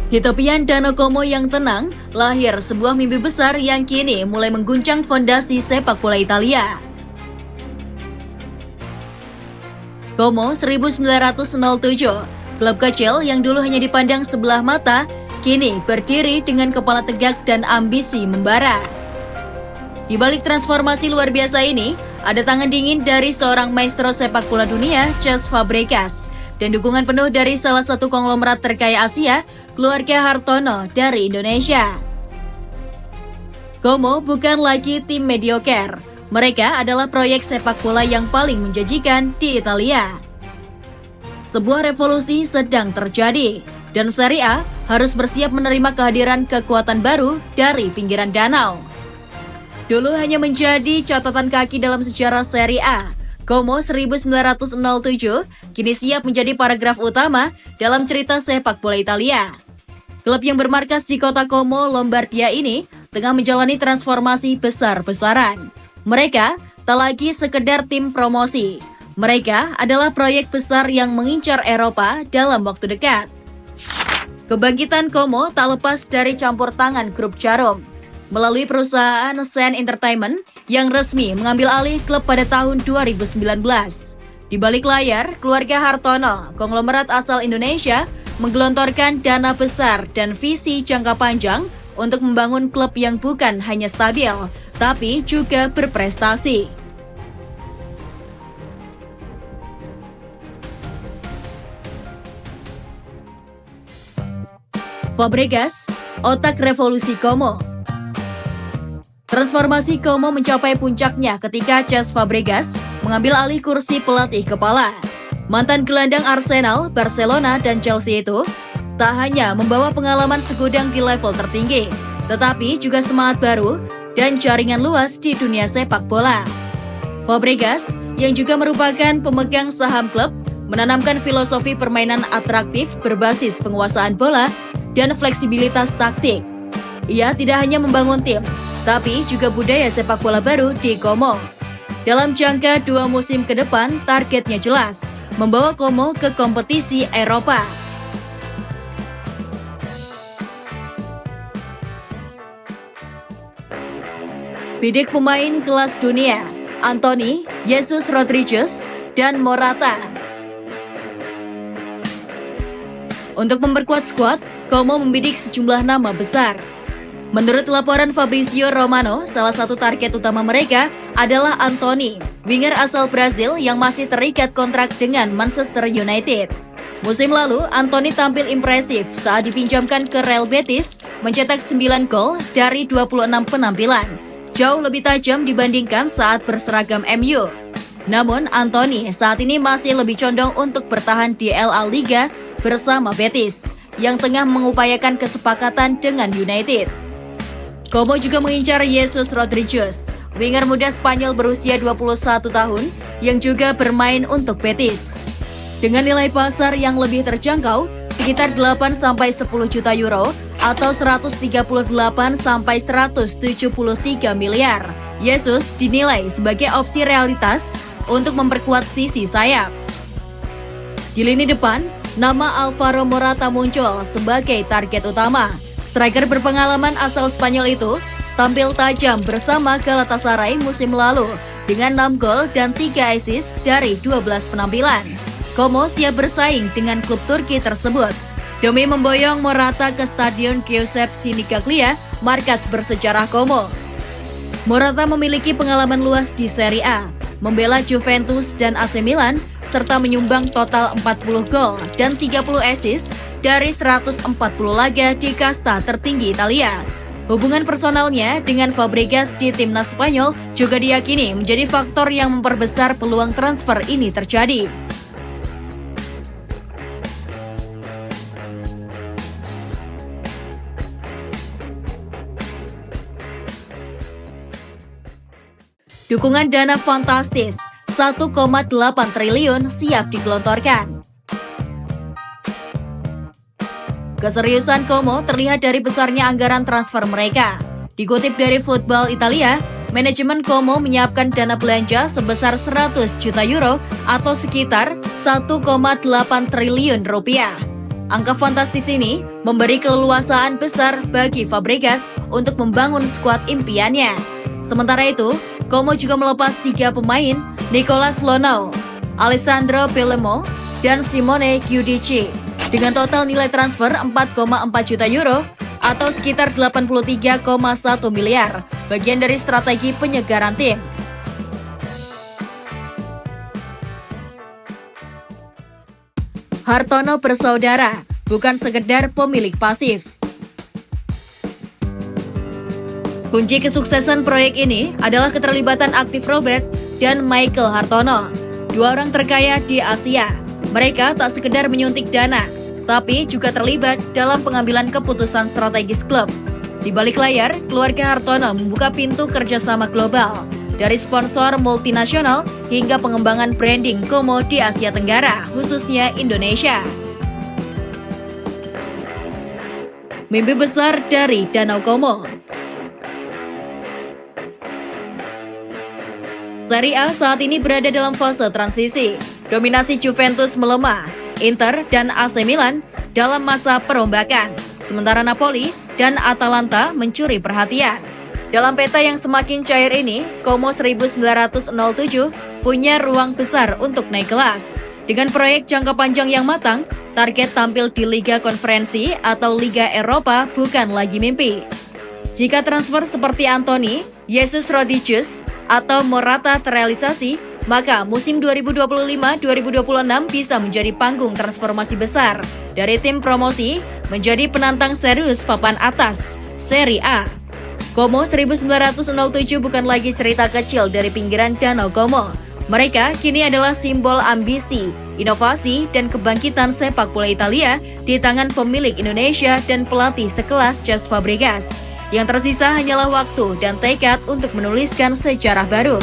Di tepian Danau Como yang tenang, lahir sebuah mimpi besar yang kini mulai mengguncang fondasi sepak bola Italia. Como 1907, klub kecil yang dulu hanya dipandang sebelah mata, kini berdiri dengan kepala tegak dan ambisi membara. Di balik transformasi luar biasa ini, ada tangan dingin dari seorang maestro sepak bola dunia, Cesc Fabregas, dan dukungan penuh dari salah satu konglomerat terkaya Asia, keluarga Hartono dari Indonesia. Como bukan lagi tim mediocre. Mereka adalah proyek sepak bola yang paling menjanjikan di Italia. Sebuah revolusi sedang terjadi, dan Serie A harus bersiap menerima kehadiran kekuatan baru dari pinggiran danau. Dulu hanya menjadi catatan kaki dalam sejarah Serie A, Como 1907 kini siap menjadi paragraf utama dalam cerita sepak bola Italia. Klub yang bermarkas di kota Como, Lombardia ini tengah menjalani transformasi besar-besaran. Mereka tak lagi sekedar tim promosi. Mereka adalah proyek besar yang mengincar Eropa dalam waktu dekat. Kebangkitan Como tak lepas dari campur tangan grup Jarum. Melalui perusahaan Sen Entertainment yang resmi mengambil alih klub pada tahun 2019. Di balik layar, keluarga Hartono, konglomerat asal Indonesia, menggelontorkan dana besar dan visi jangka panjang untuk membangun klub yang bukan hanya stabil, tapi juga berprestasi. Fabregas, otak revolusi Como. Transformasi Como mencapai puncaknya ketika Cesc Fabregas mengambil alih kursi pelatih kepala. Mantan gelandang Arsenal, Barcelona, dan Chelsea itu tak hanya membawa pengalaman segudang di level tertinggi, tetapi juga semangat baru dan jaringan luas di dunia sepak bola. Fabregas, yang juga merupakan pemegang saham klub, menanamkan filosofi permainan atraktif berbasis penguasaan bola dan fleksibilitas taktik. Ia tidak hanya membangun tim, tapi juga budaya sepak bola baru di Como. Dalam jangka 2 musim ke depan, targetnya jelas, membawa Como ke kompetisi Eropa. Bidik pemain kelas dunia, Antony, Jesus Rodriguez, dan Morata. Untuk memperkuat skuad, Como membidik sejumlah nama besar. Menurut laporan Fabrizio Romano, salah satu target utama mereka adalah Antony, winger asal Brazil yang masih terikat kontrak dengan Manchester United. Musim lalu, Antony tampil impresif saat dipinjamkan ke Real Betis, mencetak 9 gol dari 26 penampilan. Jauh lebih tajam dibandingkan saat berseragam MU. Namun, Antony saat ini masih lebih condong untuk bertahan di La Liga bersama Betis, yang tengah mengupayakan kesepakatan dengan United. Como juga mengincar Jesus Rodriguez, winger muda Spanyol berusia 21 tahun yang juga bermain untuk Betis. Dengan nilai pasar yang lebih terjangkau, sekitar 8-10 juta euro atau 138-173 miliar, Jesus dinilai sebagai opsi realitas untuk memperkuat sisi sayap. Di lini depan, nama Alvaro Morata muncul sebagai target utama. Striker berpengalaman asal Spanyol itu tampil tajam bersama Galatasaray musim lalu dengan 6 gol dan 3 assist dari 12 penampilan. Como siap bersaing dengan klub Turki tersebut demi memboyong Morata ke Stadion Giuseppe Sinigaglia, markas bersejarah Como. Morata memiliki pengalaman luas di Serie A, membela Juventus dan AC Milan, serta menyumbang total 40 gol dan 30 assist dari 140 laga di kasta tertinggi Italia. Hubungan personalnya dengan Fabregas di timnas Spanyol juga diyakini menjadi faktor yang memperbesar peluang transfer ini terjadi. Dukungan dana fantastis, 1,8 triliun siap digelontorkan. Keseriusan Como terlihat dari besarnya anggaran transfer mereka. Dikutip dari Football Italia, manajemen Como menyiapkan dana belanja sebesar 100 juta euro atau sekitar 1,8 triliun rupiah. Angka fantastis ini memberi keleluasaan besar bagi Fabregas untuk membangun skuad impiannya. Sementara itu, Como juga melepas 3 pemain, Nicolas Lonau, Alessandro Bellomo, dan Simone Giudici, dengan total nilai transfer 4,4 juta euro atau sekitar 83,1 miliar, bagian dari strategi penyegaran tim. Hartono bersaudara, bukan sekedar pemilik pasif. Kunci kesuksesan proyek ini adalah keterlibatan aktif Robert dan Michael Hartono, 2 orang terkaya di Asia. Mereka tak sekedar menyuntik dana, tapi juga terlibat dalam pengambilan keputusan strategis klub. Di balik layar, keluarga Hartono membuka pintu kerjasama global, dari sponsor multinasional hingga pengembangan branding Como di Asia Tenggara, khususnya Indonesia. Mimpi besar dari Danau Como. Serie A saat ini berada dalam fase transisi. Dominasi Juventus melemah, Inter dan AC Milan dalam masa perombakan, sementara Napoli dan Atalanta mencuri perhatian. Dalam peta yang semakin cair ini, Como 1907 punya ruang besar untuk naik kelas. Dengan proyek jangka panjang yang matang, target tampil di Liga Konferensi atau Liga Eropa bukan lagi mimpi. Jika transfer seperti Anthony, Jesus Rodriguez, atau Morata terrealisasi, maka musim 2025-2026 bisa menjadi panggung transformasi besar dari tim promosi menjadi penantang serius papan atas, Serie A. Como 1907 bukan lagi cerita kecil dari pinggiran Danau Como. Mereka kini adalah simbol ambisi, inovasi, dan kebangkitan sepak bola Italia di tangan pemilik Indonesia dan pelatih sekelas Cesc Fabregas. Yang tersisa hanyalah waktu dan tekad untuk menuliskan sejarah baru.